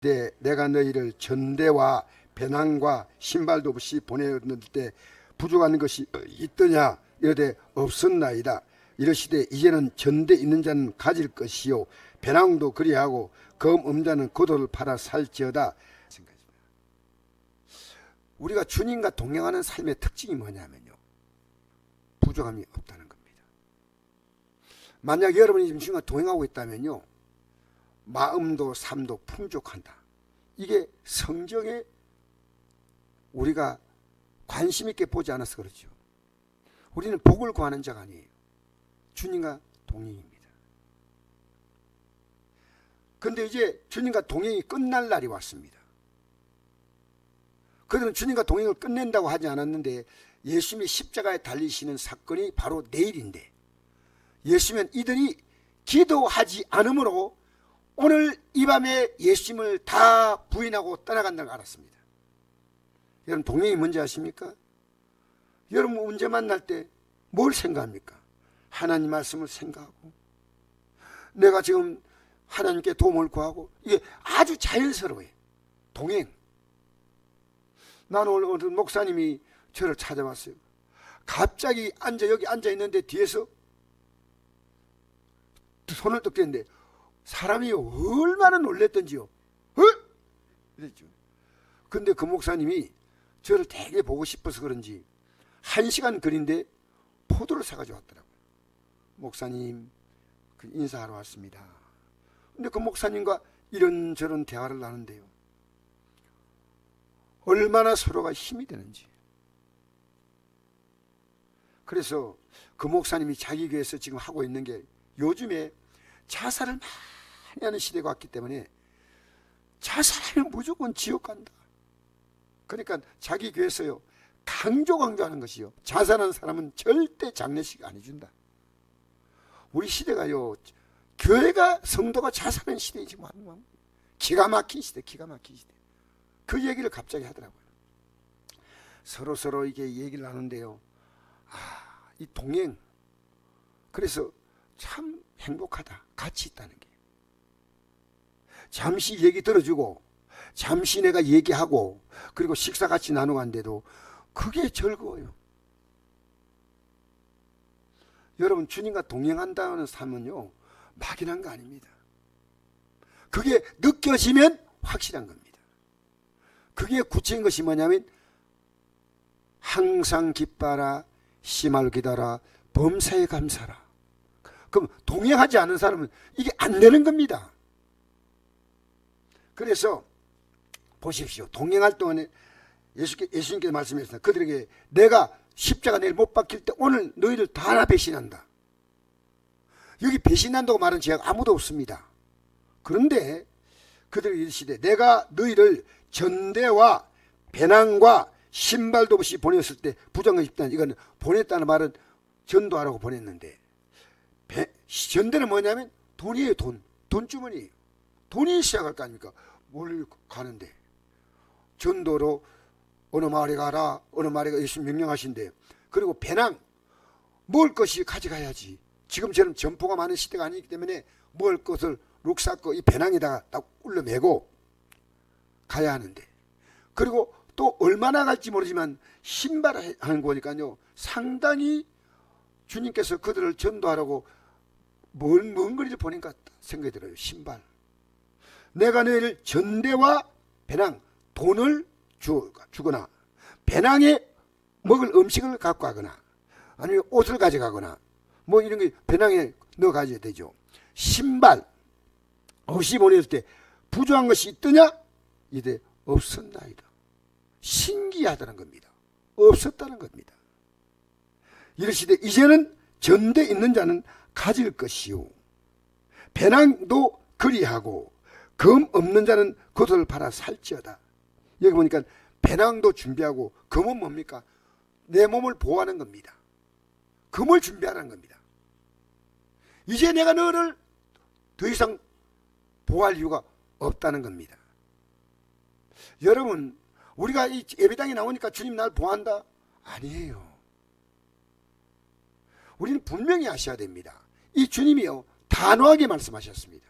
내가 너희를 전대와 배낭과 신발도 없이 보내었을 때 부족한 것이 있더냐 이르되 없었나이다. 이르시되 이제는 전대 있는 자는 가질 것이요 배낭도 그리하고 검 없는 자는 겉옷을 팔아 살지어다. 우리가 주님과 동행하는 삶의 특징이 뭐냐면요, 부족함이 없다는 겁니다. 만약 여러분이 지금 주님과 동행하고 있다면요, 마음도 삶도 풍족한다. 이게 성경에 우리가 관심 있게 보지 않아서 그렇죠. 우리는 복을 구하는 자가 아니에요. 주님과 동행입니다. 그런데 이제 주님과 동행이 끝날 날이 왔습니다. 그들은 주님과 동행을 끝낸다고 하지 않았는데 예수님이 십자가에 달리시는 사건이 바로 내일인데, 예수님은 이들이 기도하지 않으므로 오늘 이 밤에 예수님을 다 부인하고 떠나간다는 걸 알았습니다. 여러분, 동행이 뭔지 아십니까? 여러분 문제 만날 때 뭘 생각합니까? 하나님 말씀을 생각하고 내가 지금 하나님께 도움을 구하고, 이게 아주 자연스러워요. 동행. 나는 오늘 목사님이 저를 찾아왔어요. 갑자기 여기 앉아 있는데 뒤에서 손을 떡 대는데 사람이 얼마나 놀랬던지요. 이랬죠. 근데 그 목사님이 저를 되게 보고 싶어서 그런지 1시간 거리인데 포도를 사가지고 왔더라고요. 목사님, 인사하러 왔습니다. 근데 그 목사님과 이런저런 대화를 나눈대요. 얼마나 서로가 힘이 되는지. 그래서 그 목사님이 자기 교회에서 지금 하고 있는 게, 요즘에 자살을 많이 하는 시대가 왔기 때문에 자살하면 무조건 지옥 간다. 그러니까 자기 교회에서요, 강조하는 것이요, 자살하는 사람은 절대 장례식 안 해준다. 우리 시대가요, 교회가 성도가 자살하는 시대에 지금 하는 겁니다. 기가 막힌 시대, 기가 막힌 시대. 그 얘기를 갑자기 하더라고요. 서로 이게 얘기를 하는데요, 이 동행, 그래서 참 행복하다. 같이 있다는 게. 잠시 얘기 들어주고 잠시 내가 얘기하고 그리고 식사 같이 나눠간데도 그게 즐거워요. 여러분, 주님과 동행한다는 삶은요, 막연한 거 아닙니다. 그게 느껴지면 확실한 겁니다. 그게 구체인 것이 뭐냐면 항상 기뻐하라, 심할 기다라, 범사에 감사라. 그럼 동행하지 않은 사람은 이게 안 되는 겁니다. 그래서 보십시오. 동행할 동안에 예수님께서 말씀하셨습니다. 그들에게 내가 십자가 내일 못 박힐 때 오늘 너희를 다 배신한다. 여기 배신한다고 말하는 죄가 아무도 없습니다. 그런데 그들이 이르시되 내가 너희를 전대와 배낭과 신발도 없이 보냈을 때 부정한 입단, 이건 보냈다는 말은 전도하라고 보냈는데, 전대는 뭐냐면 돈이에요. 돈주머니예요. 돈이 있어야 갈 거 아닙니까? 뭘 가는데 전도로 어느 마을에 가라, 어느 마을에 예수님 명령하신대. 그리고 배낭, 먹을 것이 가져가야지. 지금처럼 점포가 많은 시대가 아니기 때문에 먹을 것을 룩사꺼 이 배낭에다가 딱 올려매고 가야 하는데, 그리고 또 얼마나 갈지 모르지만 신발 하는 거니까요, 상당히 주님께서 그들을 전도하라고 먼 거리를 보니까 생각이 들어요. 신발. 내가 너희를 전대와 배낭, 돈을 주거나 배낭에 먹을 음식을 갖고 가거나 아니면 옷을 가져가거나 뭐 이런 게 배낭에 넣어 가져야 되죠. 신발 없이 보냈을 때 부족한 것이 있더냐? 이제 없었나이다. 신기하다는 겁니다. 없었다는 겁니다. 이르시되 이제는 전대 있는 자는 가질 것이요 배낭도 그리하고 검 없는 자는 겉옷을 팔아 살지어다. 여기 보니까 배낭도 준비하고, 검은 뭡니까? 내 몸을 보호하는 겁니다. 검을 준비하라는 겁니다. 이제 내가 너를 더 이상 보호할 이유가 없다는 겁니다. 여러분, 우리가 이 예배당에 나오니까 주님 날 보호한다? 아니에요. 우리는 분명히 아셔야 됩니다. 이 주님이요, 단호하게 말씀하셨습니다.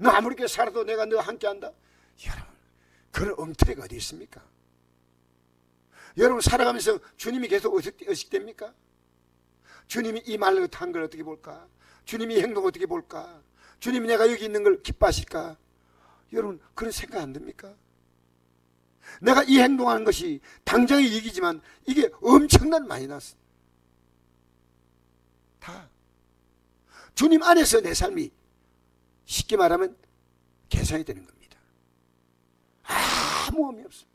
너 아무리 살아도 내가 너 함께 한다. 여러분, 그런 엉터리가 어디 있습니까? 여러분 살아가면서 주님이 계속 의식됩니까? 주님이 이 말을 한 걸 어떻게 볼까? 주님이 이 행동 어떻게 볼까? 주님이 내가 여기 있는 걸 기뻐하실까? 여러분 그런 생각 안 듭니까? 내가 이 행동하는 것이 당장의 이익이지만 이게 엄청난 마이너스. 다 주님 안에서 내 삶이 쉽게 말하면 개선이 되는 겁니다. 아무 의미 없습니다.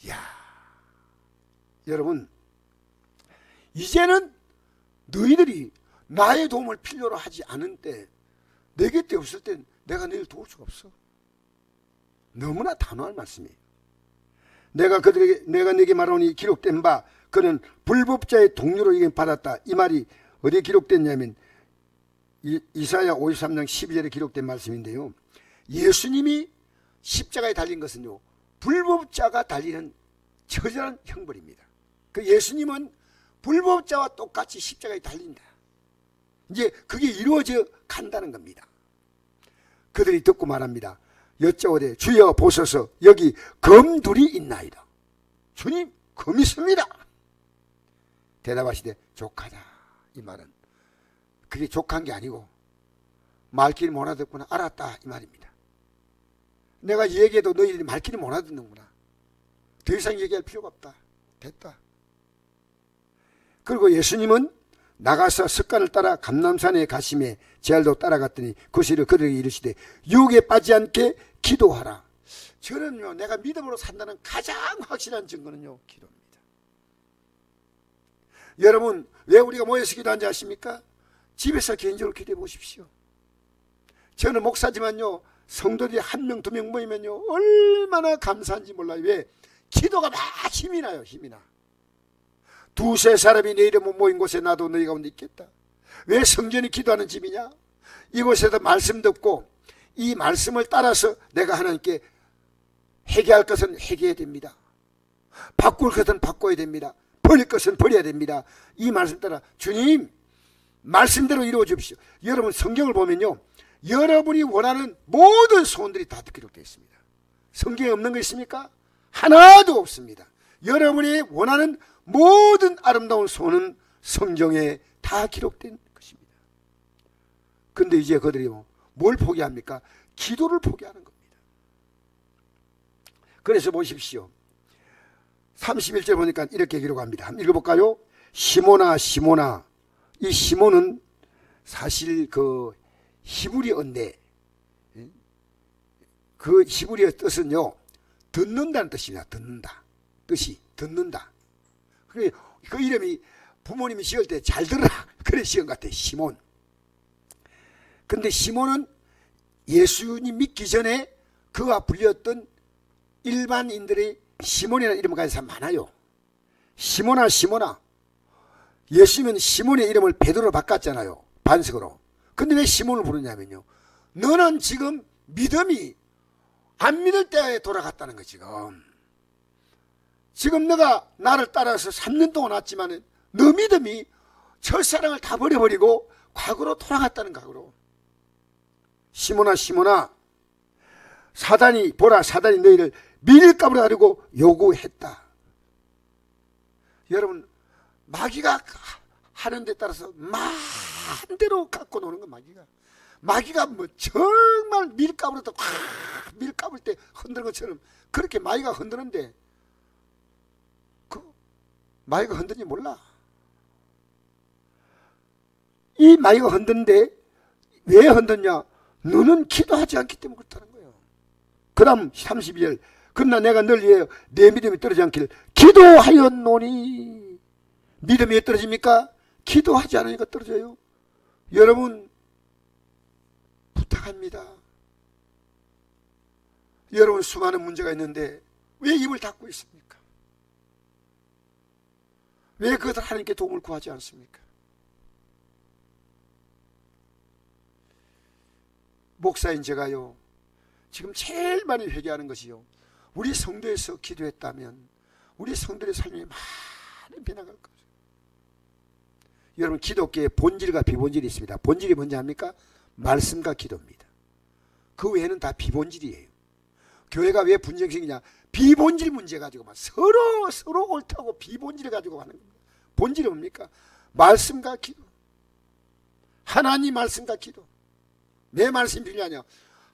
이야, 여러분 이제는 너희들이 나의 도움을 필요로 하지 않은 때, 내 곁에 없을 땐 내가 너희를 도울 수가 없어. 너무나 단호한 말씀이에요. 내가 내게 말하오니 기록된 바 그는 불법자의 동료로 이게 받았다. 이 말이 어디에 기록됐냐면 이사야 53장 12절에 기록된 말씀인데요. 예수님이 십자가에 달린 것은요, 불법자가 달리는 처절한 형벌입니다. 그 예수님은 불법자와 똑같이 십자가에 달린다. 이제 그게 이루어져 간다는 겁니다. 그들이 듣고 말합니다. 여짜오되 주여 보소서 여기 검 둘이 있나이다. 주님 검 있습니다. 대답하시되 족하다. 이 말은 그게 족한 게 아니고 말귀를 못 알아듣구나, 알았다 이 말입니다. 내가 얘기해도 너희들이 말귀를 못 알아듣는구나. 더 이상 얘기할 필요가 없다. 됐다. 그리고 예수님은 나가서 습관을 따라 감람산에 가심에 제알도 따라갔더니 그시를 그들에게 이르시되 유혹에 빠지지 않게 기도하라. 저는요, 내가 믿음으로 산다는 가장 확실한 증거는요, 기도입니다. 여러분 왜 우리가 모여서 기도하는지 아십니까? 집에서 개인적으로 기도해 보십시오. 저는 목사지만요, 성도들이 한 명, 두 명 모이면요 얼마나 감사한지 몰라요. 왜? 기도가 막 힘이 나요. 힘이 나. 두세 사람이 내 이름으로 모인 곳에 나도 너희 가운데 있겠다. 왜 성전이 기도하는 집이냐? 이곳에서 말씀 듣고 이 말씀을 따라서 내가 하나님께 회개할 것은 회개해야 됩니다. 바꿀 것은 바꿔야 됩니다. 버릴 것은 버려야 됩니다. 이 말씀 따라 주님 말씀대로 이루어 주십시오. 여러분 성경을 보면요, 여러분이 원하는 모든 소원들이 다 기록되어 있습니다. 성경에 없는 거 있습니까? 하나도 없습니다. 여러분이 원하는 모든 아름다운 소원은 성경에 다 기록된 것입니다. 근데 이제 그들이 뭘 포기합니까? 기도를 포기하는 겁니다. 그래서 보십시오. 31절 보니까 이렇게 기록합니다. 한번 읽어볼까요? 시몬아 시몬아. 이 시몬은 사실 그 히브리어인데 그 히브리어 뜻은요 듣는다는 뜻입니다. 듣는다. 뜻이 듣는다. 그 이름이 부모님이 지을 때 잘 들으라 그래 지은 것 같아요. 시몬. 근데 시몬은 예수님 믿기 전에 그가 불렸던 일반인들의 시몬이라는 이름을 가진 사람 많아요. 시몬아 시몬아. 예수님은 시몬의 이름을 베드로로 바꿨잖아요. 반석으로. 근데 왜 시몬을 부르냐면요, 너는 지금 믿음이 안 믿을 때에 돌아갔다는 거. 지금 너가 나를 따라서 3년 동안 왔지만 너 믿음이 첫사랑을 다 버려버리고 과거로 돌아갔다는 각오로. 시몬아 시몬아, 사단이 너희를 밀가부로 하려고 요구했다. 여러분 마귀가 하는 데 따라서 마음대로 갖고 노는 거. 마귀가 뭐 정말 밀가부로 밀가불 때 흔드는 것처럼 그렇게 마귀가 흔드는데 그 마귀가 흔드는지 몰라. 이 마귀가 흔드는데 왜 흔드냐? 너는 기도하지 않기 때문에 그렇다는 거예요. 그 다음 32절. 그러나 내가 널 위하여 내 믿음이 떨어지지 않기를 기도하였노니. 믿음이 왜 떨어집니까? 기도하지 않으니까 떨어져요. 여러분 부탁합니다. 여러분 수많은 문제가 있는데 왜 입을 닫고 있습니까? 왜 그것을 하나님께 도움을 구하지 않습니까? 목사인 제가요, 지금 제일 많이 회개하는 것이요, 우리 성도에서 기도했다면 우리 성도의 삶이 많이 변화갈 거죠. 여러분 기독교에 본질과 비본질이 있습니다. 본질이 뭔지 압니까? 말씀과 기도입니다. 그 외에는 다 비본질이에요. 교회가 왜 분쟁 생기냐? 비본질 문제 가지고 막 서로 옳다고 비본질을 가지고 하는 겁니다. 본질이 뭡니까? 말씀과 기도. 하나님 말씀과 기도. 내 말씀이 필요하냐?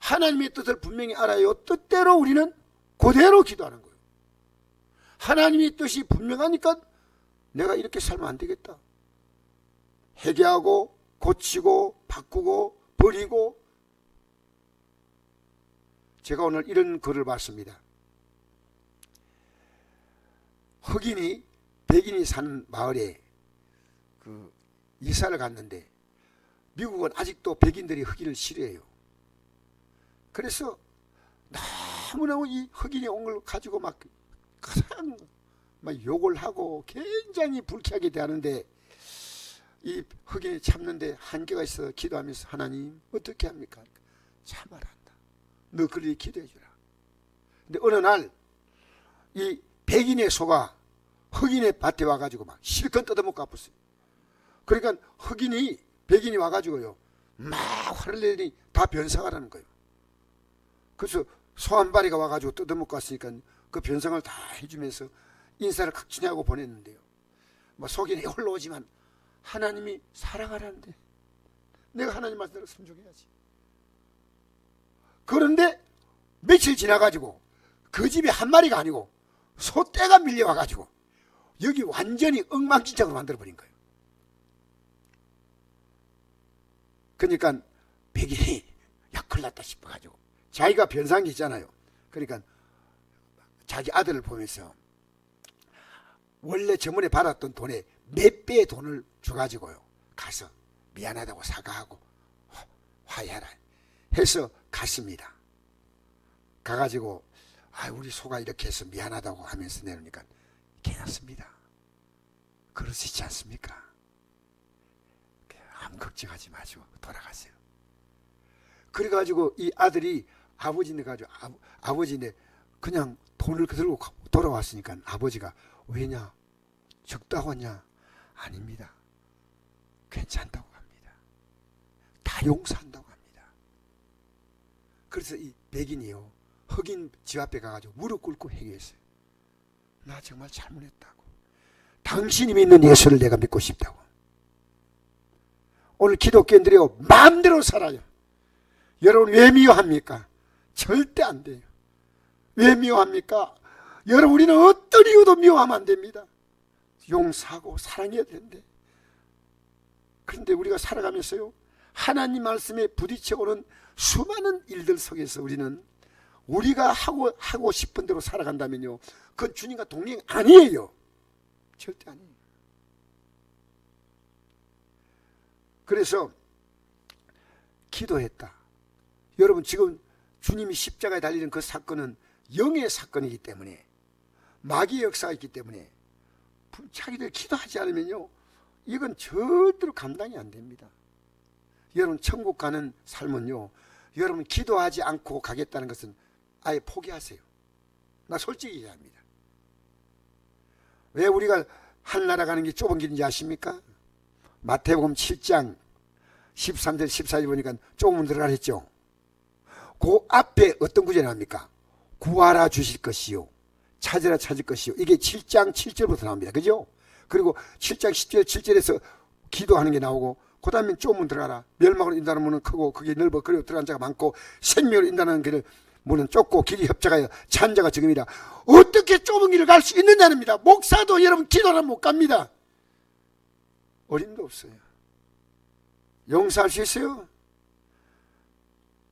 하나님의 뜻을 분명히 알아요. 뜻대로 우리는 그대로 기도하는 거예요. 하나님의 뜻이 분명하니까 내가 이렇게 살면 안 되겠다. 회개하고 고치고 바꾸고 버리고. 제가 오늘 이런 글을 봤습니다. 흑인이 백인이 사는 마을에 그 이사를 갔는데 미국은 아직도 백인들이 흑인을 싫어해요. 그래서 너무너무 이 흑인이 온 걸 가지고 막 욕을 하고 굉장히 불쾌하게 대하는데 이 흑인이 참는데 한계가 있어 기도하면서 하나님 어떻게 합니까? 참아라 한다. 너 그리 기도해 주라. 근데 어느 날 이 백인의 소가 흑인의 밭에 와가지고 막 실컷 뜯어먹고 아팠어요. 그러니까 흑인이 백인이 와가지고요 막 화를 내더니 다 변상하라는 거예요. 그래서 소 한 마리가 와가지고 뜯어먹고 왔으니까 그 변상을 다 해주면서 인사를 각진히 하고 보냈는데요. 뭐 속이 홀로오지만 하나님이 사랑하라는데 내가 하나님 말씀대로 순종해야지. 그런데 며칠 지나가지고 그 집에 한 마리가 아니고 소떼가 밀려와가지고 여기 완전히 엉망진창으로 만들어버린 거예요. 그러니까 백인이 야 큰일 났다 싶어가지고 자기가 변상이 있잖아요. 그러니까 자기 아들을 보면서 원래 저번에 받았던 돈의 몇 배의 돈을 줘가지고요 가서 미안하다고 사과하고 화해하라 해서 갔습니다. 가가지고 우리 소가 이렇게 해서 미안하다고 하면서 내놓으니까 괜찮습니다. 그러시지 않습니까? 아무 걱정하지 마시고 돌아가세요. 그래가지고 이 아들이 아버지네 가지고 아버지네 그냥 돈을 들고 돌아왔으니까 아버지가 왜냐 적다고 하냐? 아닙니다. 괜찮다고 합니다. 다 용서한다고 합니다. 그래서 이 백인이요 흑인 집 앞에 가가지고 무릎 꿇고 회개했어요. 나 정말 잘못했다고. 당신이 믿는 예수를 내가 믿고 싶다고. 오늘 기독교인들이요 마음대로 살아요. 여러분 왜 미워합니까? 절대 안 돼요. 왜 미워합니까? 여러분 우리는 어떤 이유도 미워하면 안 됩니다. 용서하고 사랑해야 되는데 그런데 우리가 살아가면서요 하나님 말씀에 부딪혀 오는 수많은 일들 속에서 우리는 우리가 하고 싶은 대로 살아간다면요 그건 주님과 동행 아니에요. 절대 아니에요. 그래서 기도했다. 여러분 지금 주님이 십자가에 달리는 그 사건은 영의 사건이기 때문에 마귀의 역사가 있기 때문에 자기들 기도하지 않으면요 이건 절대로 감당이 안 됩니다. 여러분 천국 가는 삶은요 여러분 기도하지 않고 가겠다는 것은 아예 포기하세요. 나 솔직히 얘기합니다. 왜 우리가 하늘나라 가는 게 좁은 길인지 아십니까? 마태복음 7장 13절 14절 보니까 조금 들어가라 했죠. 그 앞에 어떤 구절이 나옵니까? 구하라 주실 것이요 찾으라 찾을 것이요. 이게 7장 7절부터 나옵니다. 그죠? 그리고 7장 10절 7절에서 기도하는 게 나오고 그 다음에 좁은 들어가라. 멸망으로 인도하는 문은 크고 그게 넓어 그리고 들어간 자가 많고 생명으로 인도하는 길을 문은 좁고 길이 협착하여 찬 자가 적음이라. 어떻게 좁은 길을 갈 수 있느냐입니다. 목사도 여러분 기도하면 못 갑니다. 어림도 없어요. 용서할 수 있어요?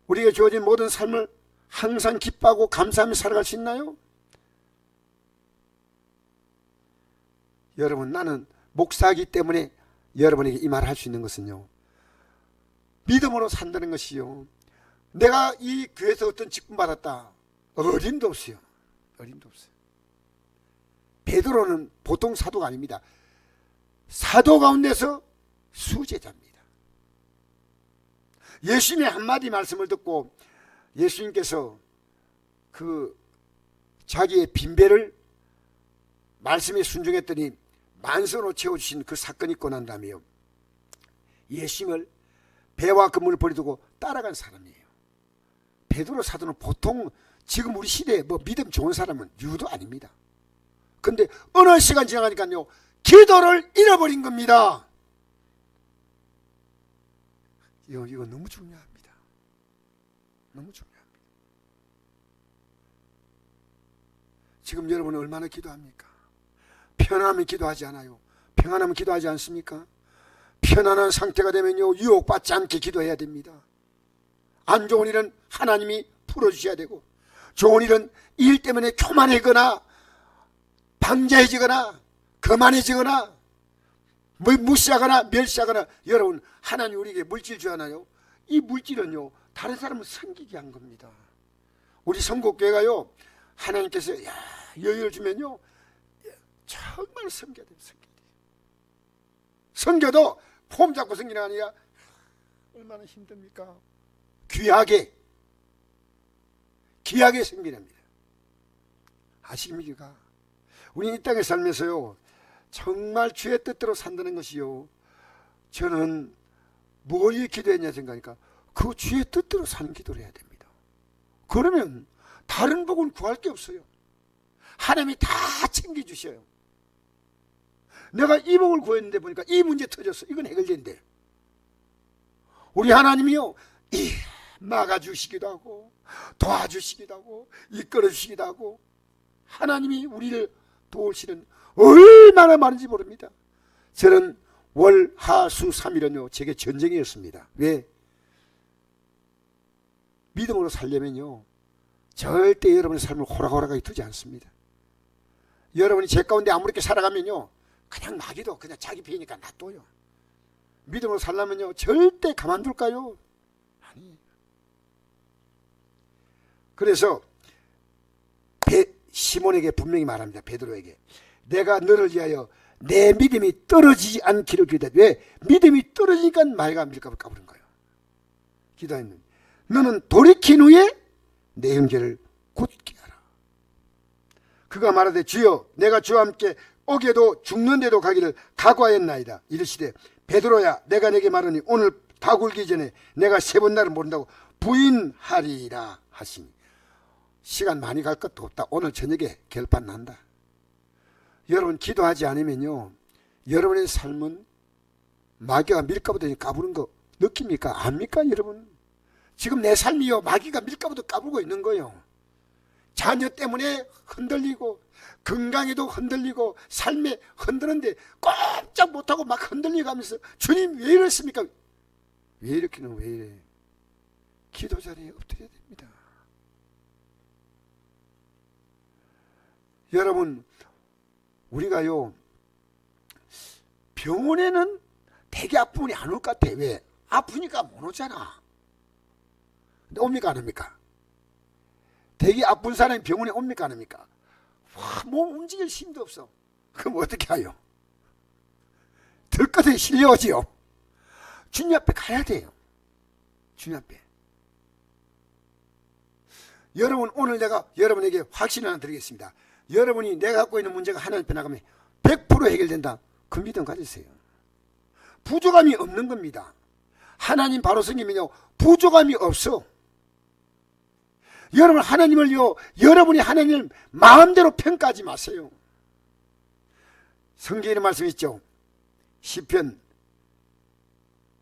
우리가 주어진 모든 삶을 항상 기뻐하고 감사하며 살아갈 수 있나요? 여러분 나는 목사이기 때문에 여러분에게 이 말을 할 수 있는 것은요 믿음으로 산다는 것이요 내가 이 교회에서 어떤 직분 받았다 어림도 없어요. 어림도 없어요. 베드로는 보통 사도가 아닙니다. 사도 가운데서 수제자입니다. 예수님의 한마디 말씀을 듣고 예수님께서 그 자기의 빈배를 말씀에 순종했더니 만선으로 채워주신 그 사건이 있고 난 다음에요 예수님을 배와 그물을 버리두고 따라간 사람이에요. 베드로 사도는 보통 지금 우리 시대에 뭐 믿음 좋은 사람은 유도 아닙니다. 근데 어느 시간 지나가니까요, 기도를 잃어버린 겁니다. 이거 너무 중요합니다. 너무 중요합니다. 지금 여러분은 얼마나 기도합니까? 편안하면 기도하지 않아요? 평안하면 기도하지 않습니까? 편안한 상태가 되면요, 유혹받지 않게 기도해야 됩니다. 안 좋은 일은 하나님이 풀어주셔야 되고, 좋은 일은 일 때문에 교만해지거나 방자해지거나 거만해지거나 무시하거나 멸시하거나, 여러분, 하나님 우리에게 물질 주잖아요. 이 물질은요, 다른 사람을 섬기게 한 겁니다. 우리 선곡교회가요, 하나님께서 여유를 주면요, 정말 섬겨야 돼요. 섬겨도 폼 잡고 섬기는 게 아니라 얼마나 힘듭니까? 귀하게 섬기랍니다. 아십니까? 우리 이 땅에 살면서요, 정말 주의 뜻대로 산다는 것이요, 저는 뭘 기도했냐 생각하니까 그 주의 뜻대로 사는 기도를 해야 됩니다. 그러면 다른 복은 구할 게 없어요. 하나님이 다 챙겨주셔요. 내가 이 복을 구했는데 보니까 이 문제 터졌어. 이건 해결된대. 우리 하나님이요, 막아주시기도 하고 도와주시기도 하고 이끌어 주시기도 하고, 하나님이 우리를 도우시는 얼마나 많은지 모릅니다. 저는 월, 하, 수, 3일은요 제게 전쟁이었습니다. 왜? 믿음으로 살려면요, 절대 여러분의 삶을 호락호락하게 두지 않습니다. 여러분이 제 가운데 아무렇게 살아가면요, 그냥 마귀도 그냥 자기 피니까 놔둬요. 믿음으로 살려면요, 절대 가만둘까요? 아니. 그래서 시몬에게 분명히 말합니다. 베드로에게, 내가 너를 위하여 내 믿음이 떨어지지 않기를 기도해. 왜? 믿음이 떨어지니까 말과 밀가루 까부는 거예요. 기도했는데, 너는 돌이킨 후에 내 형제를 굳게 하라. 그가 말하되, 주여, 내가 주와 함께 오게도 죽는데도 가기를 각오하였나이다. 이르시되, 베드로야, 내가 내게 말하니 오늘 다 굴기 전에 내가 3번 나를 모른다고 부인하리라 하시니. 시간 많이 갈 것도 없다. 오늘 저녁에 결판 난다. 여러분, 기도하지 않으면요, 여러분의 삶은 마귀가 밀가부터 까부는 거 느낍니까? 압니까, 여러분? 지금 내 삶이요, 마귀가 밀가부터 까불고 있는 거예요. 자녀 때문에 흔들리고, 건강에도 흔들리고, 삶에 흔드는데 꼼짝 못하고 막 흔들리고 하면서, 주님 왜 이랬습니까? 왜 이렇게는 왜 이래? 기도 자리에 엎드려야 됩니다. 여러분, 우리가요, 병원에는 되게 아픈 분이 안 올 것 같아. 왜? 아프니까 못 오잖아. 근데 옵니까 안 옵니까? 되게 아픈 사람이 병원에 옵니까 안 옵니까? 와, 몸 움직일 힘도 없어. 그럼 어떻게 해요? 들것에 실려오지요. 주님 앞에 가야 돼요. 주님 앞에. 여러분, 오늘 내가 여러분에게 확신을 하나 드리겠습니다. 여러분이 내가 갖고 있는 문제가 하나님 앞에 나가면 100% 해결된다. 그 믿음 가지세요. 부족함이 없는 겁니다. 하나님 바로 섬기면요, 부족함이 없어. 여러분, 하나님을요, 여러분이 하나님을 마음대로 평가하지 마세요. 성경에 말씀 있죠. 시편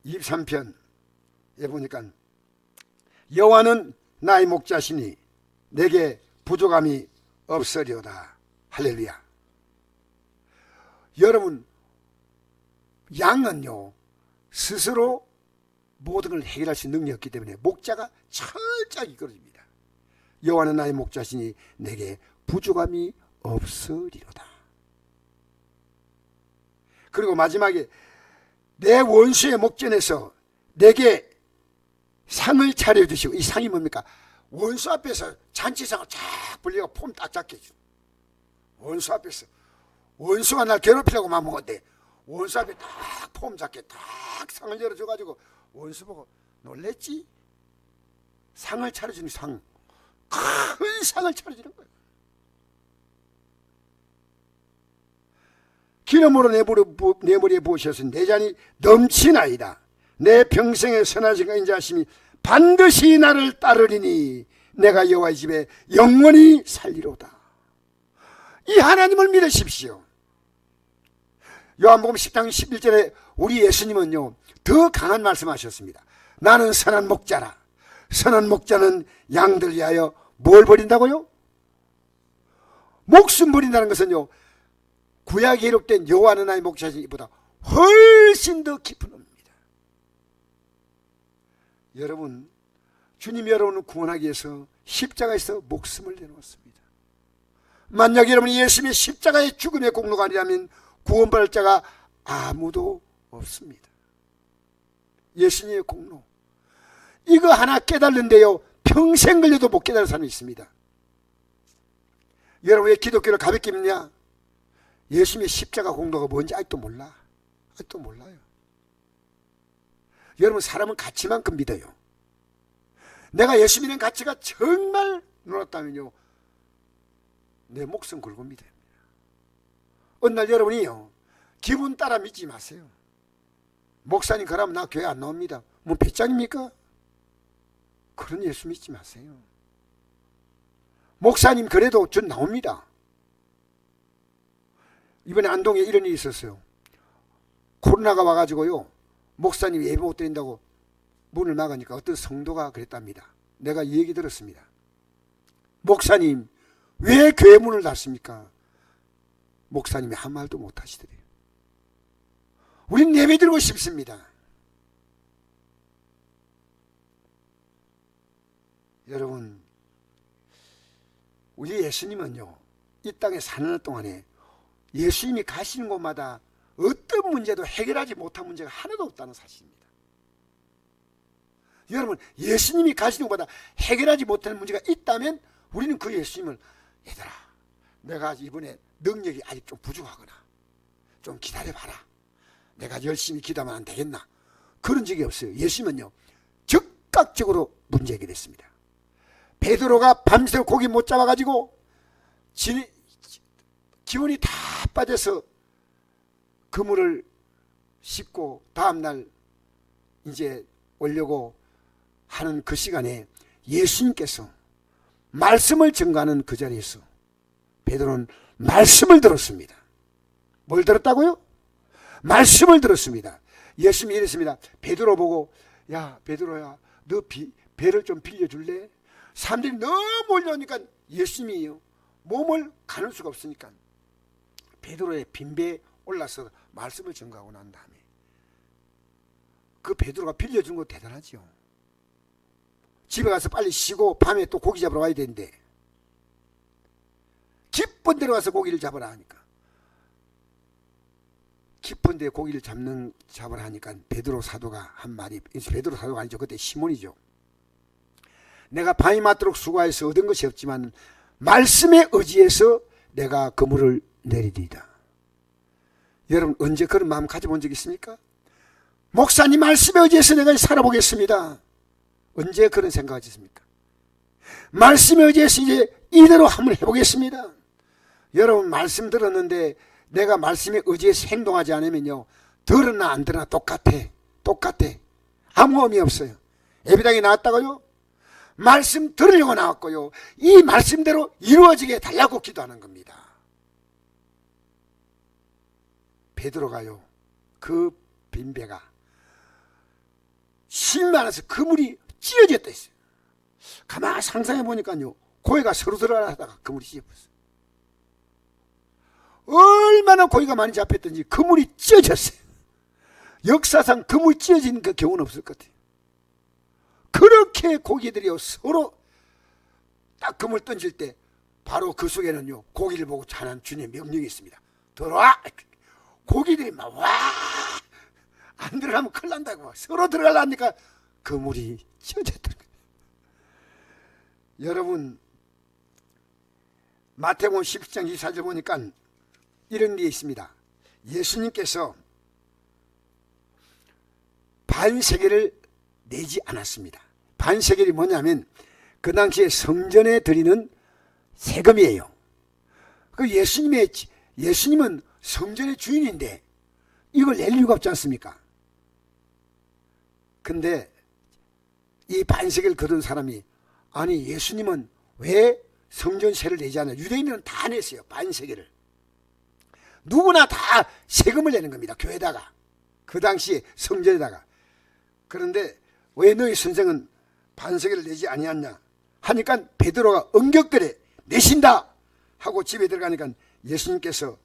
23편에 보니까, 여호와는 나의 목자시니 내게 부족함이 없으리로다. 할렐루야. 여러분, 양은요, 스스로 모든 걸 해결할 수 있는 능력이 없기 때문에 목자가 철저히 이끌어줍니다. 여호와는 나의 목자시니 내게 부족함이 없으리로다. 그리고 마지막에, 내 원수의 목전에서 내게 상을 차려주시고, 이 상이 뭡니까? 원수 앞에서 잔치상을 쫙 불리고 폼 딱 잡게 해줘. 원수 앞에서, 원수가 날 괴롭히려고 마음먹었는데 원수 앞에 딱 폼 잡게 딱 상을 열어줘가지고 원수 보고 놀랬지? 상을 차려주는 상, 큰 상을 차려주는 거예요. 기름으로 내 머리에 부으셔서 내 잔이 넘치나이다. 내 평생의 선하신 인자하심이 반드시 나를 따르리니 내가 여호와의 집에 영원히 살리로다. 이 하나님을 믿으십시오. 요한복음 10장 11절에 우리 예수님은요 더 강한 말씀하셨습니다. 나는 선한 목자라. 선한 목자는 양들 위하여 뭘 버린다고요? 목숨 버린다는 것은요 구약에 기록된 여호와 하나님의 목자이보다 훨씬 더 깊은 의미입니다. 여러분, 주님 여러분을 구원하기 위해서 십자가에서 목숨을 내놓았습니다. 만약 여러분이 예수님의 십자가의 죽음의 공로가 아니라면 구원받을 자가 아무도 없습니다. 예수님의 공로, 이거 하나 깨달는데요 평생 걸려도 못 깨달은 사람이 있습니다. 여러분 왜 기독교를 가볍게 믿냐? 예수님의 십자가 공로가 뭔지 아직도 몰라. 아직도 몰라요. 여러분, 사람은 가치만큼 믿어요. 내가 예수 믿는 가치가 정말 놀랐다면요 내 목숨 걸고 믿어야 합니다. 어느 날 여러분이요 기분 따라 믿지 마세요. 목사님 그러면 나 교회 안 나옵니다. 뭐 배짱입니까? 그런 예수 믿지 마세요. 목사님 그래도 전 나옵니다. 이번에 안동에 이런 일이 있었어요. 코로나가 와가지고요 목사님 예배 못 드린다고 문을 막으니까 어떤 성도가 그랬답니다. 내가 이 얘기 들었습니다. 목사님 왜 교회 문을 닫습니까? 목사님이 한 말도 못 하시더래요. 우린 예배 드리고 싶습니다. 여러분, 우리 예수님은요 이 땅에 사는 동안에 예수님이 가시는 곳마다 어떤 문제도 해결하지 못한 문제가 하나도 없다는 사실입니다. 여러분, 예수님이 가시는 곳마다 해결하지 못하는 문제가 있다면 우리는 그 예수님을 얘들아 내가 이번에 능력이 아직 좀 부족하거나 좀 기다려봐라. 내가 열심히 기도하면 안 되겠나. 그런 적이 없어요. 예수님은요 즉각적으로 문제 해결했습니다. 베드로가 밤새워 고기 못 잡아가지고 기운이 다 빠져서 그물을 씹고 다음날 이제 오려고 하는 그 시간에 예수님께서 말씀을 전가하는 그 자리에서 베드로는 말씀을 들었습니다. 뭘 들었다고요? 말씀을 들었습니다. 예수님이 이랬습니다. 베드로 보고 야 베드로야 너 배를 좀 빌려줄래? 사람들이 너무 몰려오니까 예수님이요 몸을 가눌 수가 없으니까 베드로의 빈배에 올라서 말씀을 전가하고 난 다음에 그 베드로가 빌려준 거 대단하죠. 집에 가서 빨리 쉬고 밤에 또 고기 잡으러 와야 되는데 깊은 데로 가서 고기를 잡으라 하니까 깊은 데 고기를 잡으라 하니까 베드로 사도가 한 말이, 베드로 사도가 아니죠. 그때 시몬이죠. 내가 밤이 맞도록 수고해서 얻은 것이 없지만 말씀에 의지해서 내가 그물을 내리리이다. 여러분 언제 그런 마음 가져본 적 있습니까? 목사님 말씀에 의지해서 내가 살아보겠습니다. 언제 그런 생각을 하셨습니까? 말씀에 의지해서 이제 이대로 한번 해보겠습니다. 여러분 말씀 들었는데 내가 말씀에 의지해서 행동하지 않으면요 들었나 안 들었나 똑같아. 아무 의미 없어요. 예배당에 나왔다고요? 말씀 들으려고 나왔고요 이 말씀대로 이루어지게 달라고 기도하는 겁니다. 베드로가요 그 빈배가 힘이 많아서 그물이 찢어졌다 했어요. 가만히 상상해 보니까요 고기가 서로 들어가다가 그물이 찢어졌어요. 얼마나 고기가 많이 잡혔던지 그물이 찢어졌어요. 역사상 그물 찢어진 그 경우는 없을 것 같아요. 그렇게 고기들이 서로 딱 그물 던질 때 바로 그 속에는요 고기를 보고 자는 주님의 명령이 있습니다. 들어와. 고기들이 막 와 안 들어가면 큰일 난다고 막 서로 들어가려니까 그물이 찢어졌더라고요. 여러분 마태복음 17장 24절 보니까 이런 게 있습니다. 예수님께서 반세겔을 내지 않았습니다. 반세겔이 뭐냐면 그 당시에 성전에 드리는 세금이에요. 그 예수님은 성전의 주인인데 이걸 낼 이유가 없지 않습니까? 근데 이 반세계를 거둔 사람이 아니 예수님은 왜 성전세를 내지 않아요? 유대인들은 다 냈어요. 반세계를. 누구나 다 세금을 내는 겁니다. 교회다가. 그 당시 성전에다가. 그런데 왜 너희 선생은 반세계를 내지 아니했냐 하니까 베드로가 응격거래 내신다 하고 집에 들어가니까 예수님께서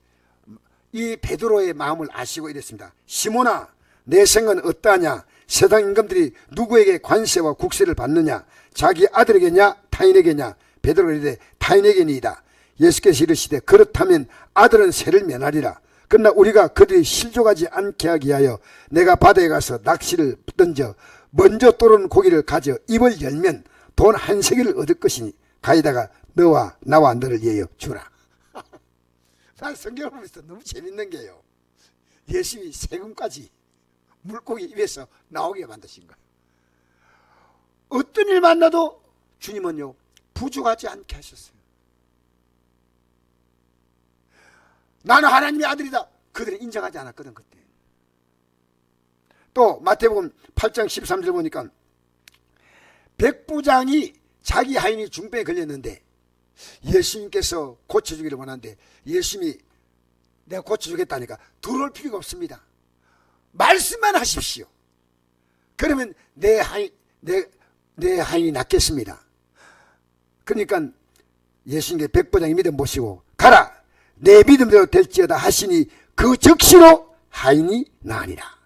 이 베드로의 마음을 아시고 이랬습니다. 시몬아 내 생은 어떠하냐? 세상 임금들이 누구에게 관세와 국세를 받느냐? 자기 아들에게냐 타인에게냐? 베드로가 이르되 타인에게니이다. 예수께서 이르시되 그렇다면 아들은 세를 면하리라. 그러나 우리가 그들이 실족하지 않게 하기 위하여 내가 바다에 가서 낚시를 던져 먼저 떠오르는 고기를 가져 입을 열면 돈 한 세겔을 얻을 것이니 가이다가 너와 나와 너를 위하여 주라. 난 성경을 보면서 너무 재밌는 게요. 예수님이 세금까지 물고기 입에서 나오게 만드신 거예요. 어떤 일 만나도 주님은요 부족하지 않게 하셨어요. 나는 하나님의 아들이다. 그들은 인정하지 않았거든 그때. 또 마태복음 8장 13절 보니까 백부장이 자기 하인이 중병에 걸렸는데 예수님께서 고쳐주기를 원하는데 예수님이 내가 고쳐주겠다니까 두려울 필요가 없습니다. 말씀만 하십시오. 그러면 내 하인이 낫겠습니다. 그러니까 예수님께 백부장이 믿어 모시고 가라 내 믿음대로 될지어다 하시니 그 즉시로 하인이 나으니라.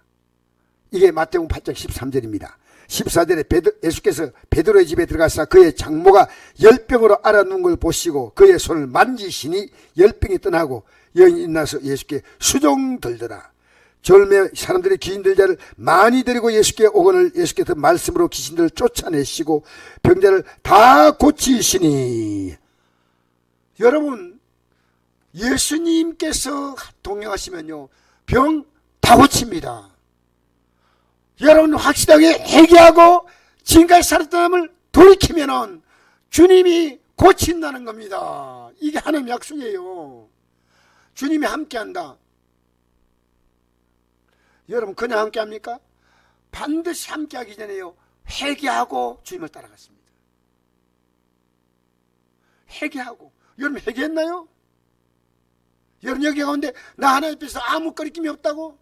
이게 마태복음 8장 13절입니다. 14절에 예수께서 베드로의 집에 들어가서 그의 장모가 열병으로 앓아누운 걸 보시고 그의 손을 만지시니 열병이 떠나고 여인이 일어나서 예수께 수종 들더라. 절매 사람들이 귀신들 자를 많이 데리고 예수께 오거늘 예수께서 말씀으로 귀신들을 쫓아내시고 병자를 다 고치시니. 여러분 예수님께서 동행하시면요 병 다 고칩니다. 여러분 확실하게 회개하고 지금까지 살았던 사람을 돌이키면은 주님이 고친다는 겁니다. 이게 하나님 약속이에요. 주님이 함께한다. 여러분 그냥 함께합니까? 반드시 함께하기 전에요 회개하고 주님을 따라갔습니다. 회개하고. 여러분 회개했나요? 여러분 여기 가운데 나 하나님 앞에서 아무 거리낌이 없다고?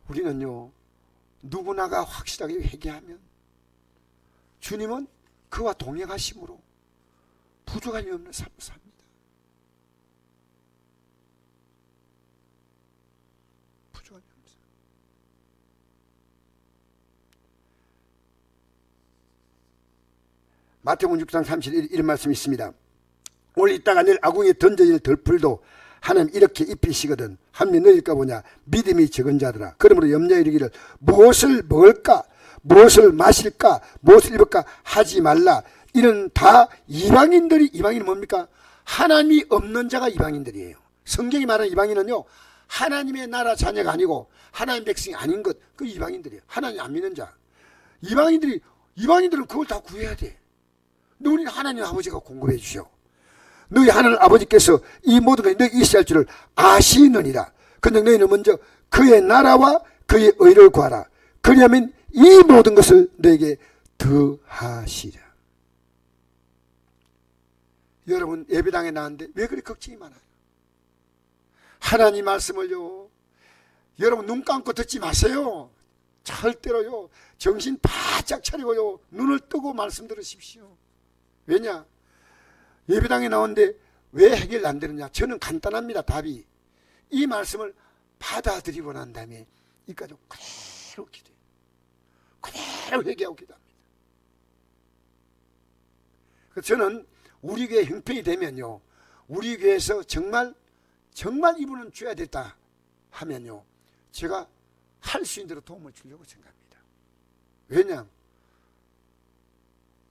우리는요 누구나가 확실하게 회개하면 주님은 그와 동행하심으로 부족함이 없는 삶을 삽니다. 부족함이 없는 삶. 마태복음 6장 31절 이런 말씀이 있습니다. 오늘 있다가 내일 아궁이에 던져질 덜풀도 하나님 이렇게 입히시거든 한면 너일까 보냐 믿음이 적은 자들아 그러므로 염려에 이르기를 무엇을 먹을까 무엇을 마실까 무엇을 입을까 하지 말라. 이는 다 이방인들이. 이방인은 뭡니까? 하나님이 없는 자가 이방인들이에요. 성경이 말하는 이방인은요 하나님의 나라 자녀가 아니고 하나님 백성이 아닌 것, 그 이방인들이에요. 하나님 안 믿는 자. 이방인들은 그걸 다 구해야 돼. 근데 우리는 하나님 아버지가 공급해 주셔. 너희 하나님 아버지께서 이 모든 것이 너희 있어야 할 줄을 아시느니라. 근데 너희는 먼저 그의 나라와 그의 의를 구하라. 그리하면 이 모든 것을 너에게 더하시리라. 여러분 예배당에 나왔는데 왜 그리 걱정이 많아요? 하나님 말씀을요 여러분 눈 감고 듣지 마세요. 절대로요 정신 바짝 차리고요 눈을 뜨고 말씀 들으십시오. 왜냐? 예배당에 나오는데 왜 해결 안 되느냐? 저는 간단합니다. 답이 이 말씀을 받아들이고 난 다음에 이까지 그대로 기도해요. 그대로 회개하고 기도합니다. 그래서 저는 우리 교회 형편이 되면요 우리 교회에서 정말 이분은 줘야 됐다 하면요 제가 할 수 있는 대로 도움을 주려고 생각합니다. 왜냐?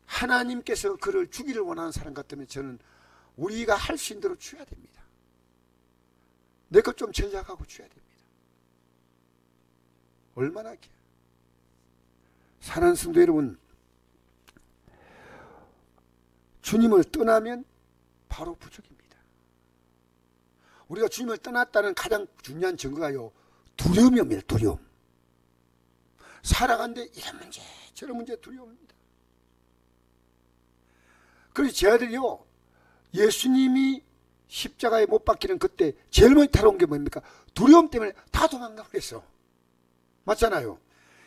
하나님께서 그를 주기를 원하는 사람 같으면 저는 우리가 할 수 있는 대로 줘야 됩니다. 내 것 좀 전략하고 줘야 됩니다. 얼마나 사랑하는 성도 여러분, 주님을 떠나면 바로 부족입니다. 우리가 주님을 떠났다는 가장 중요한 증거가요 두려움이 옵니다. 두려움. 살아가는데 이런 문제 저런 문제 두려움입니다. 그래서 제 아들이요, 예수님이 십자가에 못 박히는 그때 제일 먼저 타러온 게 뭡니까? 두려움 때문에 다 도망가고 그랬어. 맞잖아요.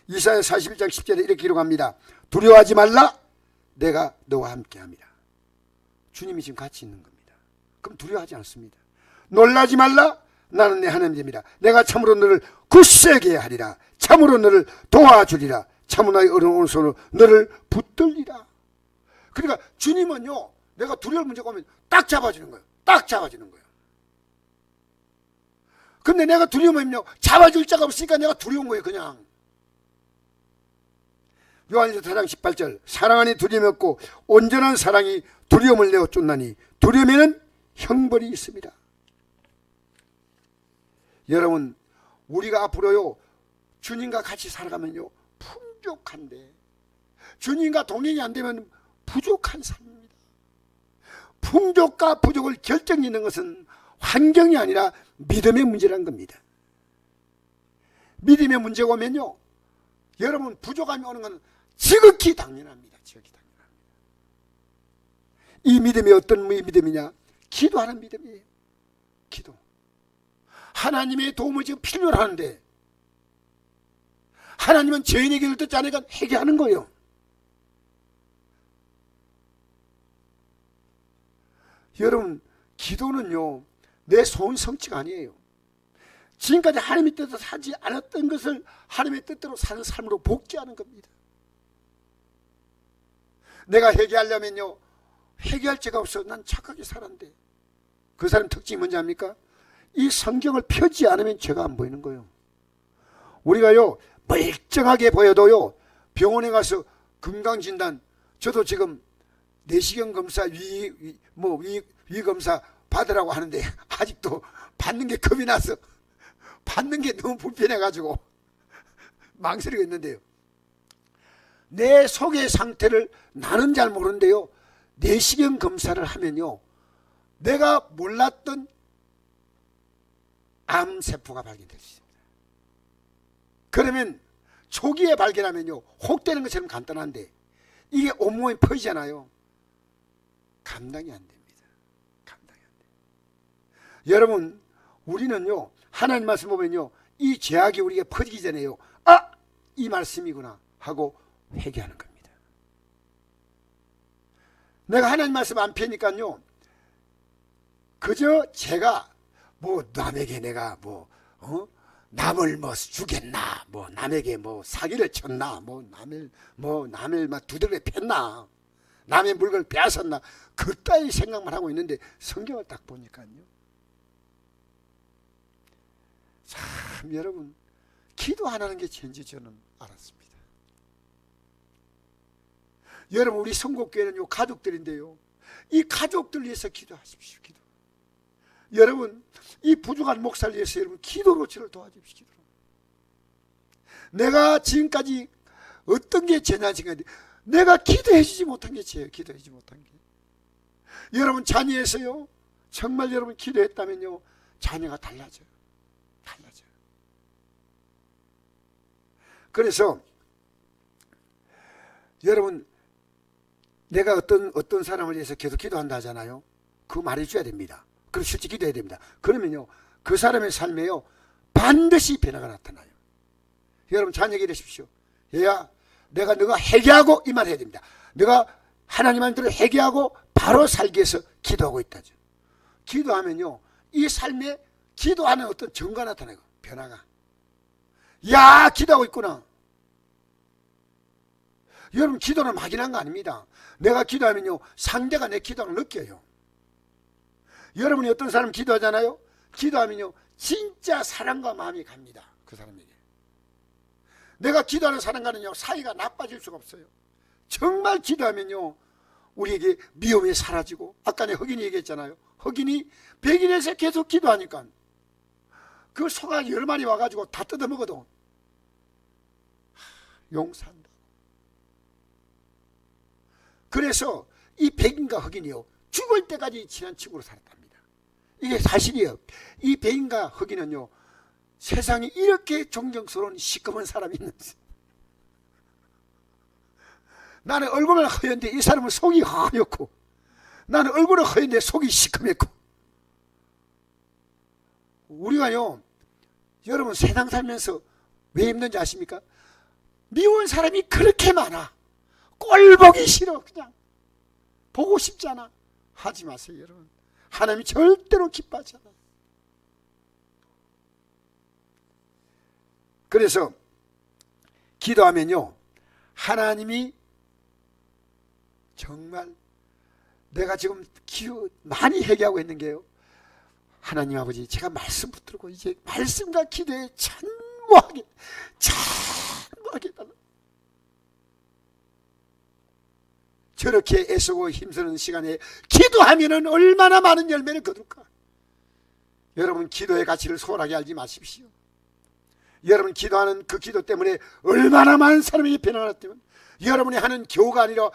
이사야 41장 10절에 이렇게 기록합니다. 두려워하지 말라, 내가 너와 함께함이라. 주님이 지금 같이 있는 겁니다. 그럼 두려워하지 않습니다. 놀라지 말라, 나는 내 하나님입니다. 내가 참으로 너를 굳세게 하리라. 참으로 너를 도와주리라. 참으로 나의 어려운 오른손으로 너를 붙들리라. 그러니까 주님은요, 내가 두려울 문제가 오면 딱 잡아주는 거예요. 딱 잡아주는 거예요. 근데 내가 두려우면요, 잡아줄 자가 없으니까 내가 두려운 거예요, 그냥. 요한일서 4장 18절, 사랑 안에 두려움이 없고 온전한 사랑이 두려움을 내어 쫓나니 두려움에는 형벌이 있습니다. 여러분, 우리가 앞으로요, 주님과 같이 살아가면요, 풍족한데, 주님과 동행이 안 되면 부족한 삶입니다. 풍족과 부족을 결정짓는 것은 환경이 아니라 믿음의 문제라는 겁니다. 믿음의 문제가 오면요, 여러분, 부족함이 오는 건 지극히 당연합니다. 지극히 당연합니다. 이 믿음이 어떤 믿음이냐? 기도하는 믿음이에요. 기도. 하나님의 도움을 지금 필요로 하는데, 하나님은 죄인의 길을 듣지 않으니까 회개하는 거예요. 여러분, 기도는요, 내 소원 성취가 아니에요. 지금까지 하나님의 뜻대로 사지 않았던 것을 하나님의 뜻대로 사는 삶으로 복귀하는 겁니다. 내가 회개하려면요, 회개할 죄가 없어. 난 착하게 살았는데. 그 사람 특징이 뭔지 압니까? 이 성경을 펴지 않으면 죄가 안 보이는 거예요. 우리가요, 멀쩡하게 보여도요, 병원에 가서 건강진단, 저도 지금 내시경 검사, 위 검사 받으라고 하는데 아직도 받는 게 겁이 나서 받는 게 너무 불편해가지고 망설이고 있는데요. 내 속의 상태를 나는 잘 모르는데요, 내시경 검사를 하면요, 내가 몰랐던 암세포가 발견될 수 있습니다. 그러면 초기에 발견하면요, 혹되는 것처럼 간단한데 이게 온몸에 퍼지잖아요. 감당이 안 됩니다. 감당이 안 돼요. 여러분, 우리는요, 하나님 말씀 보면요, 이 죄악이 우리에게 퍼지기 전에요, 아! 이 말씀이구나 하고 회개하는 겁니다. 내가 하나님 말씀 안 펴니까요, 그저 제가 뭐 남에게 내가 남을 뭐 죽였나, 뭐 남에게 뭐 사기를 쳤나, 남을 막 두드려 팼나, 남의 물건을 빼앗았나, 그따위 생각만 하고 있는데 성경을 딱 보니까요, 참 여러분, 기도 안 하는 게 죄인지 저는 알았습니다. 여러분, 우리 성곡교회는요, 가족들인데요, 이 가족들 위해서 기도하십시오. 기도. 여러분, 이 부족한 목사를 위해서 여러분 기도로 저를 도와주십시오. 내가 지금까지 어떤 게 죄냐, 지금까지 내가 기도해 주지 못한 게 죄예요. 기도해 주지 못한 게. 여러분, 자녀에서요, 정말 여러분 기도했다면요, 자녀가 달라져요. 달라져요. 그래서 여러분, 내가 어떤 사람을 위해서 계속 기도한다 하잖아요. 그거 말해줘야 됩니다. 그럼 실제 기도해야 됩니다. 그러면요, 그 사람의 삶에요, 반드시 변화가 나타나요. 여러분, 자녀에게 이러십시오. 얘야, 내가 너가 회개하고, 이 말 해야 됩니다. 내가 하나님한테 회개하고 바로 살기 위해서 기도하고 있다죠. 기도하면요, 이 삶에 기도하는 어떤 증거가 나타나요. 변화가. 야, 기도하고 있구나. 여러분, 기도는 막연한 거 아닙니다. 내가 기도하면요, 상대가 내 기도를 느껴요. 여러분이 어떤 사람 기도하잖아요. 기도하면요, 진짜 사랑과 마음이 갑니다. 그 사람에게. 내가 기도하는 사람과는요, 사이가 나빠질 수가 없어요. 정말 기도하면요, 우리에게 미움이 사라지고, 아까 내 흑인이 얘기했잖아요. 흑인이 백인에서 계속 기도하니까 그 소가 10마리 와가지고 다 뜯어먹어도 용서한다. 그래서 이 백인과 흑인이요, 죽을 때까지 친한 친구로 살았답니다. 이게 사실이에요. 이 백인과 흑인은요, 세상에 이렇게 존경스러운 시커먼 사람이 있는지, 나는 얼굴은 허연데 이 사람은 속이 허옇고, 나는 얼굴은 허연데 속이 시커멓고. 우리가요, 여러분 세상 살면서 왜 힘든지 아십니까? 미운 사람이 그렇게 많아. 꼴 보기 싫어. 그냥 보고 싶지 않아. 하지 마세요, 여러분. 하나님이 절대로 기뻐하지 않아요. 그래서 기도하면요, 하나님이 정말 내가 지금 많이 회개하고 있는 게요, 하나님 아버지, 제가 말씀 붙들고 이제 말씀과 기도에 찬무하게 달라. 저렇게 애쓰고 힘쓰는 시간에 기도하면은 얼마나 많은 열매를 거둘까. 여러분, 기도의 가치를 소홀하게 알지 마십시오. 여러분 기도하는 그 기도 때문에 얼마나 많은 사람이 변화가 되면, 여러분이 하는 교가 아니라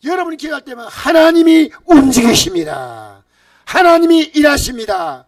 여러분이 기도할 때면 하나님이 움직이십니다. 하나님이 일하십니다.